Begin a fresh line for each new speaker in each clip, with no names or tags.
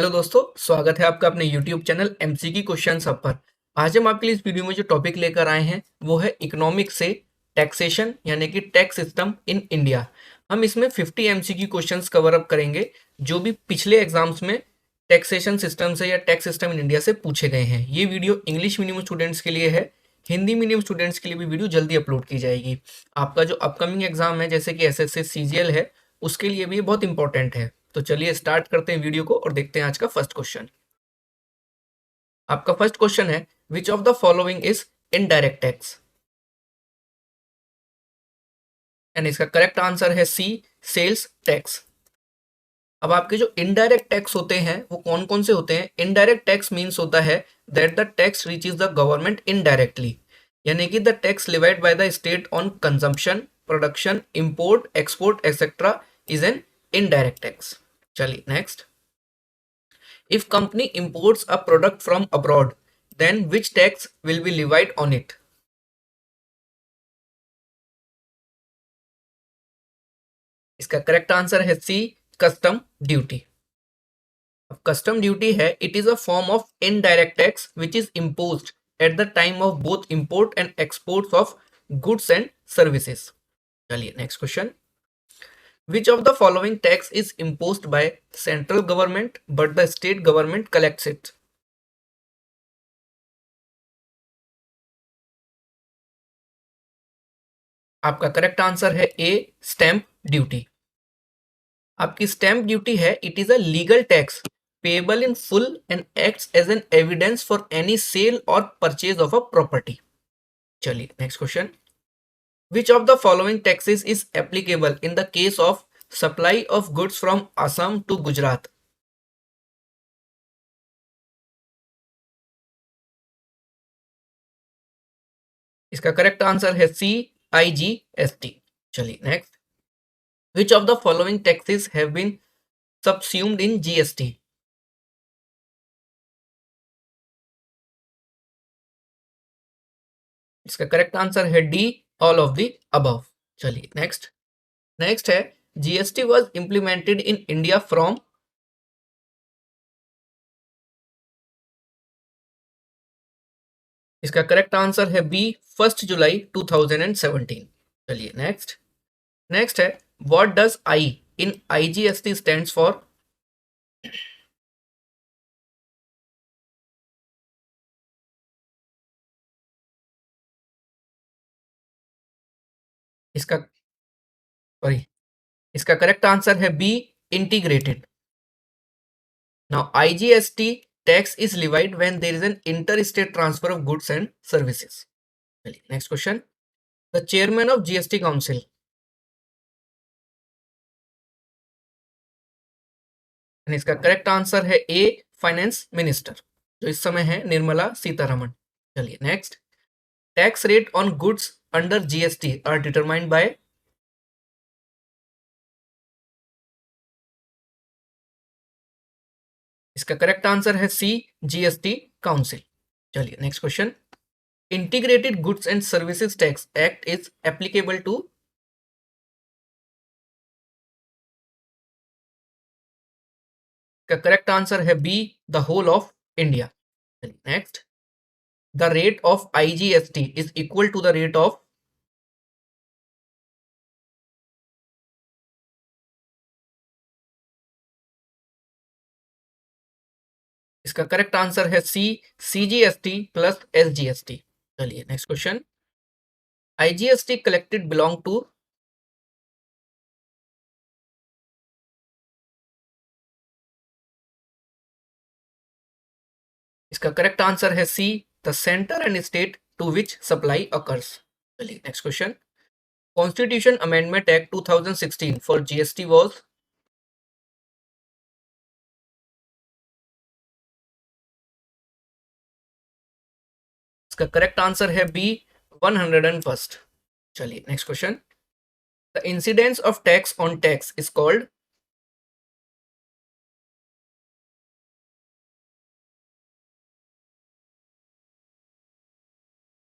Hello दोस्तों, स्वागत है आपका अपने YouTube channel MCQ questions hub पर। आज हम आपके लिए इस वीडियो में जो टॉपिक लेकर आए हैं वो है इकोनॉमिक्स से टैक्सेशन यानी कि टैक्स सिस्टम इन इंडिया। हम इसमें 50 एमसीक्यू क्वेश्चंस कवर अप करेंगे जो भी पिछले एग्जाम्स में टैक्सेशन सिस्टम से या टैक्स सिस्टम इन इंडिया से पूछे गए हैं। ये वीडियो इंग्लिश मीडियम स्टूडेंट्स के लिए है, हिंदी मीडियम स्टूडेंट्स के लिए भी वीडियो जल्दी अपलोड की जाएगी। आपका जो अपकमिंग एग्जाम है जैसे कि एसएससी सीजीएल है, उसके लिए भी ये बहुत इंपॉर्टेंट है। तो चलिए स्टार्ट करते हैं वीडियो को और देखते हैं आज का फर्स्ट क्वेश्चन। आपका फर्स्ट क्वेश्चन है, विच of the following is indirect tax? And इसका करेक्ट आंसर है सी, सेल्स टैक्स। अब आपके जो इनडायरेक्ट टैक्स होते हैं वो कौन कौन से होते हैं? इनडायरेक्ट टैक्स मीन्स होता है that the tax reaches the government indirectly, यानी कि the tax levied by the state on consumption, production, import, export etcetera is an indirect tax. चलिए next. If company imports a product from abroad, then which tax will be levied on it? इसका correct answer है C, custom duty. अब custom duty है, it is a form of indirect tax which is imposed at the time of both import and export of goods and services. चलिए next question. Which of the following tax is imposed by central government but the state government collects it? आपका correct answer है A, stamp duty. आपकी stamp duty है, it is a legal tax payable in full and acts as an evidence for any sale or purchase of a property. चलिए next question. Which of the following taxes is applicable in the case of supply of goods from Assam to Gujarat? इसका correct answer है C, IGST. चलिए next. Which of the following taxes have been subsumed in GST? इसका correct answer है D, all of the above. चलिए next. Next है, GST was implemented in India from? इसका correct answer है B, 1 July 2017। चलिए next. Next है, what does I in IGST stands for? इसका sorry, इसका करेक्ट आंसर है B, integrated. Now IGST tax is levied when there is an inter state transfer of goods and services. चलिए next question. The chairman of GST council? इसका correct answer है ए, finance minister, जो इस समय है निर्मला सीतारमण। चलिए next. Tax rate on goods under GST are determined by? इसका correct answer है सी, जीएसटी काउंसिल। चलिए next question. Integrated goods and services tax act is applicable to? का करेक्ट आंसर है B, the whole of India. Next. The rate of IGST is equal to the rate of? इसका correct answer है C, CGST plus SGST. चलिए next question. IGST collected belong to? इसका correct answer है C, the centre and state to which supply occurs. चलिए next question. Constitution amendment act 2016 for GST was? इसका correct answer है B, 101st। चलिए next question. The incidence of tax on tax is called?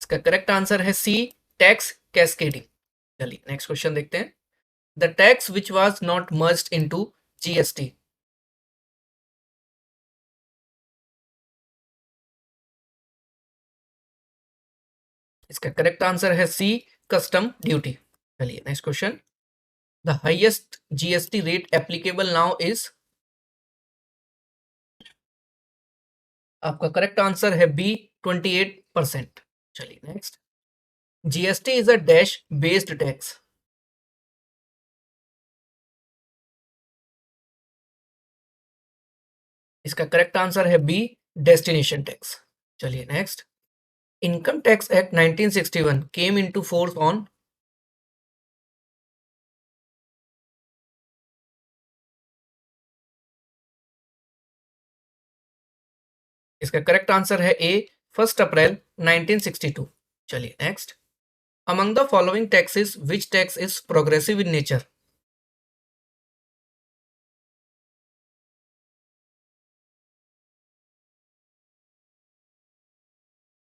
इसका correct answer है C, tax cascading. चलिए next question देखते हैं। The tax which was not merged into GST? इसका correct answer है C, custom duty. चलिए next question. The highest GST rate applicable now is, आपका correct answer है B, 28%। चलिए next. GST is a dash based tax. इसका correct answer है B, destination tax. चलिए next. Income tax act 1961 came into force on, इसका correct answer है A, 1 अप्रैल 1962। चलिए next. Among the following taxes which tax is progressive in nature.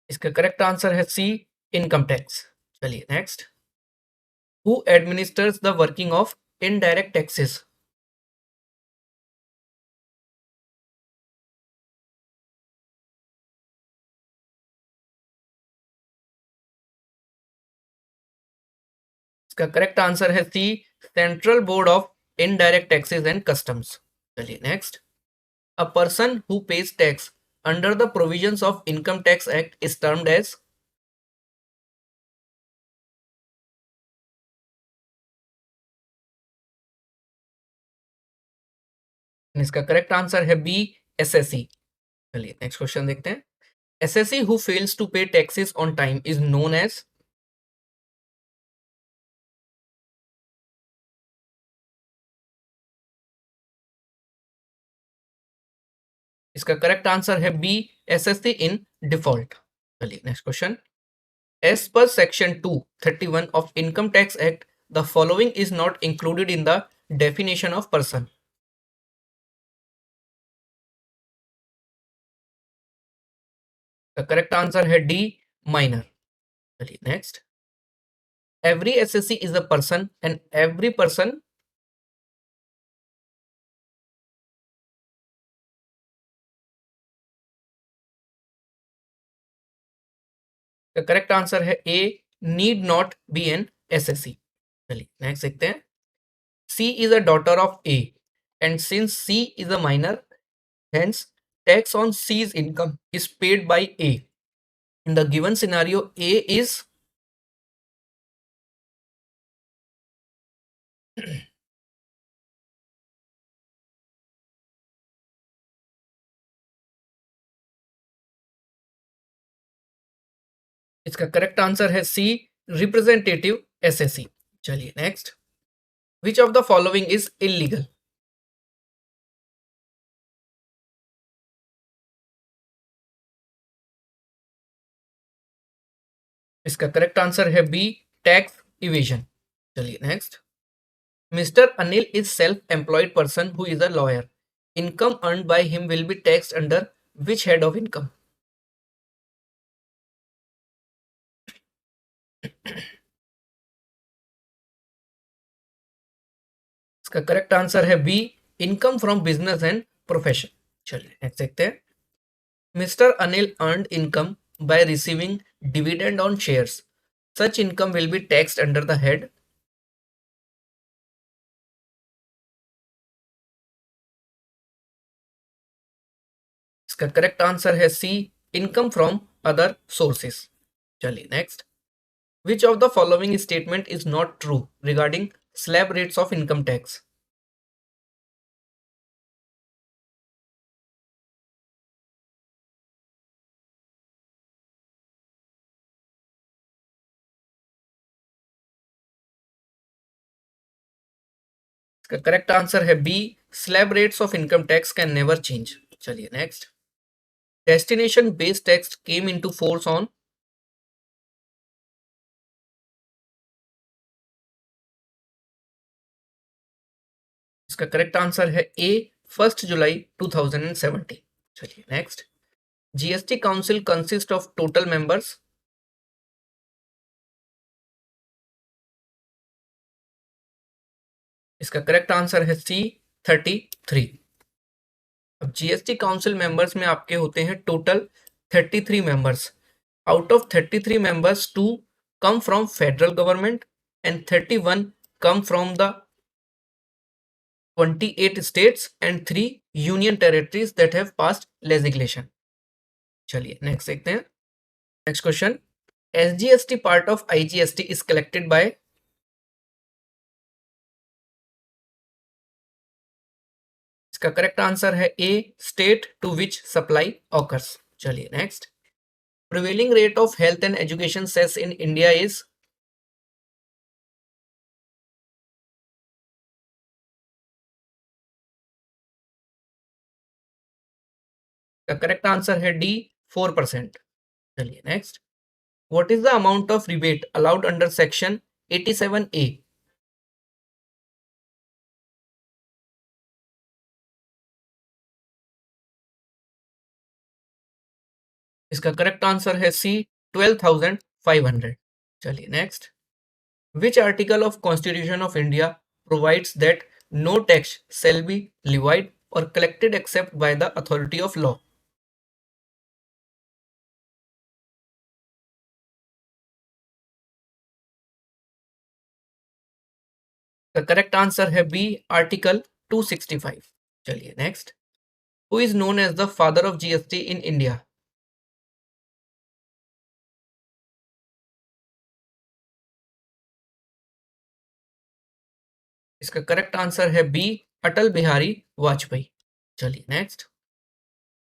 इसका correct answer है C, income tax. चलिए next. Who administers the working of indirect taxes. इसका correct answer है C, central board of indirect taxes and customs. चलिए next. A person who pays tax under the provisions of income tax act is termed as, इसका correct answer है B, assessee. चलिए next question देखते हैं। Assessee who fails to pay taxes on time is known as, इसका correct answer है B, assessee in default. चलिए next question. As per section 231 of income tax act the following is not included in the definition of person. Correct answer है D, minor. चलिए next. Every assessee is a person and every person, का correct answer है A, need not be an assessee. चलिए next देखते हैं। C is a daughter of A and since C is a minor, hence tax on C's income is paid by A. In the given scenario, A is, इसका correct answer है C, representative SSC. चलिए next. Which of the following is illegal. इसका correct answer है B, tax evasion. चलिए next. Mister Anil is self employed person who is a lawyer. Income earned by him will be taxed under which head of income. इसका correct answer है B, income from business and profession. चलिए next देखते हैं। Mr. Anil earned income by receiving dividend on shares. Such income will be taxed under the head. इसका correct answer है C, income from other sources. चलिए next. Which of the following statement is not true regarding slab rates of income tax. इसका correct answer है B, slab rates of income tax can never change. चलिए next. Destination based tax came into force on, इसका correct answer है A, 1 July 2017। चलिए next. GST council consist of total members, इसका correct answer है सी, 33। अब GST council members में आपके होते हैं total 33 members. Out of 33 members, 2 come from federal government and 31 come from the 28 states and 3 union territories that have passed legislation. चलिए next देखते हैं. Next question. SGST part of IGST is collected by. इसका correct answer है A, state to which supply occurs. चलिए next. Prevailing rate of health and education cess in India is. का correct answer है D, 4%. चलिए next. What is the amount of rebate allowed under section 87A. इसका correct answer है C, 12,500. चलिए next. Which article of constitution of India provides that no tax shall be levied or collected except by the authority of law. The correct answer है B, article 265. चलिए next. Who is known as the father of GST in India. इसका correct answer है B, Atal Bihari Vajpayee. चलिए next.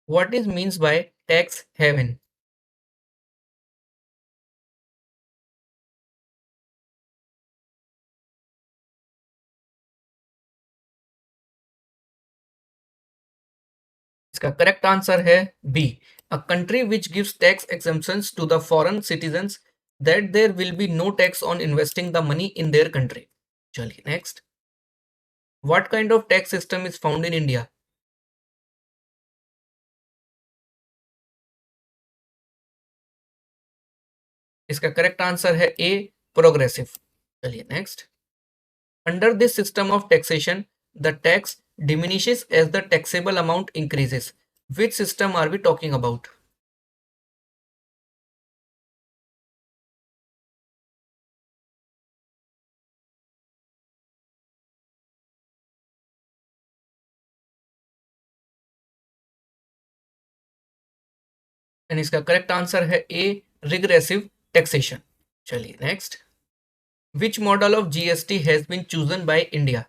What is means by tax haven. इसका correct answer है B, a country which gives tax exemptions to the foreign citizens that there will be no tax on investing the money in their country. चलिए next. What kind of tax system is found in India. इसका correct answer है ए, progressive. चलिए next. Under this system of taxation the tax diminishes as the taxable amount increases. Which system are we talking about? And इसका correct answer है A, regressive taxation. चलिए next. Which model of GST has been chosen by India.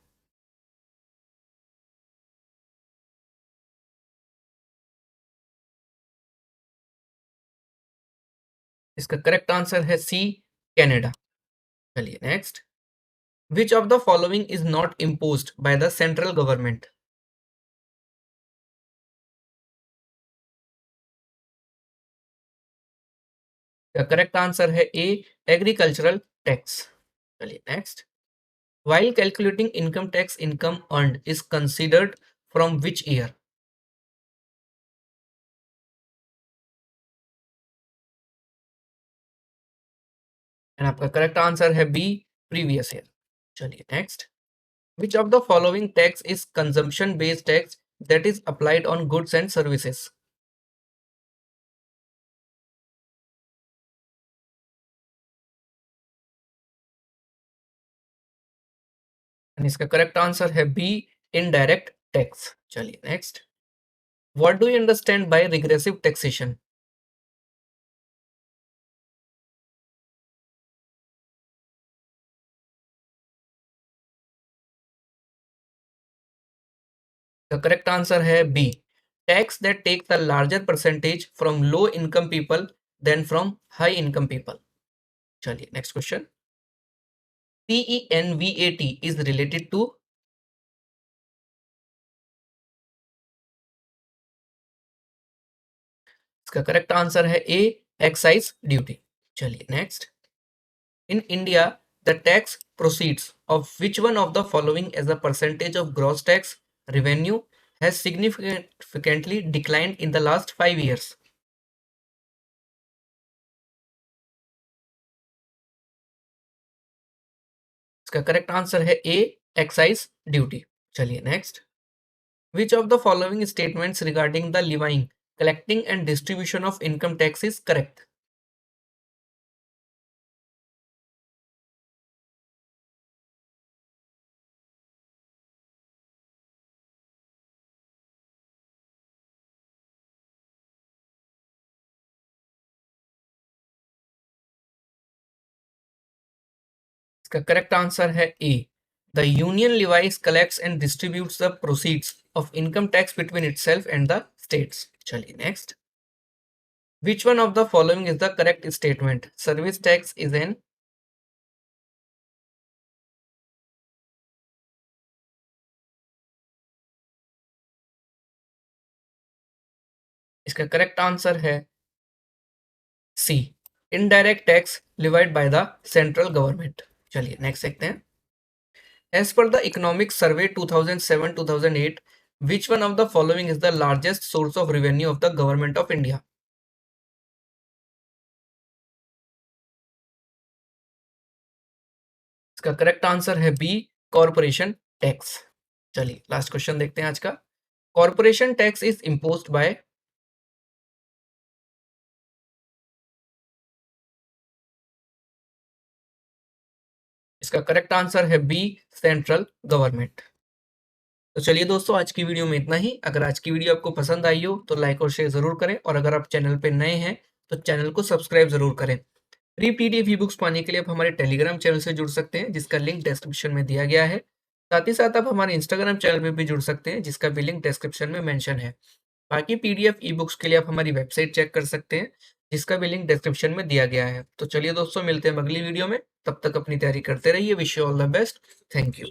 इसका correct answer है C, Canada. चलिए next. Which of the following is not imposed by the central government. इसका correct answer है A, agricultural tax. चलिए next. While calculating income tax, income earned is considered from which year? And आपका correct answer है B, previous year. चलिए next. Which of the following tax is consumption based tax that is applied on goods and services? And इसका correct answer है B, indirect tax. चलिए next. What do you understand by regressive taxation? The correct answer है B, tax that takes a larger percentage from low income people than from high income people. चलिए next question. TENVAT is related to. इसका correct answer है A, excise duty. चलिए next. In India the tax proceeds of which one of the following as a percentage of gross tax revenue has significantly declined in the last 5 years. इसका correct answer है A, excise duty. चलिए next. Which of the following statements regarding the levying, collecting and distribution of income tax is correct? इसका correct answer है A. The union levies collects and distributes the proceeds of income tax between itself and the states. चलिए next. Which one of the following is the correct statement? Service tax is an. इसका correct answer है C. Indirect tax levied by the central government. चलिए next देखते हैं। As per the economic survey 2007-2008, which one of the following is the largest source of revenue of the government of India? इसका correct answer है बी, corporation tax. चलिए last question देखते हैं आज का। Corporation tax is imposed by. इसका correct answer है बी, सेंट्रल गवर्नमेंट। तो चलिए दोस्तों, आज की वीडियो में इतना ही। अगर आज की वीडियो आपको पसंद आई हो तो लाइक और शेयर जरूर करें, और अगर आप चैनल पे नए हैं तो चैनल को सब्सक्राइब जरूर करें। फ्री पीडीएफ ई बुक्स पाने के लिए आप हमारे टेलीग्राम चैनल से जुड़ सकते हैं, जिसका लिंक डिस्क्रिप्शन में दिया गया है। साथ ही साथ आप हमारे इंस्टाग्राम चैनल पे भी जुड़ सकते हैं, जिसका भी लिंक डिस्क्रिप्शन में मेंशन है। बाकी पीडीएफ ई बुक्स के लिए आप हमारी वेबसाइट चेक कर सकते हैं, जिसका भी लिंक डिस्क्रिप्शन में दिया गया है। तो चलिए दोस्तों, मिलते हैं अगली वीडियो में। तब तक अपनी तैयारी करते रहिए। Wish you all the best. Thank you.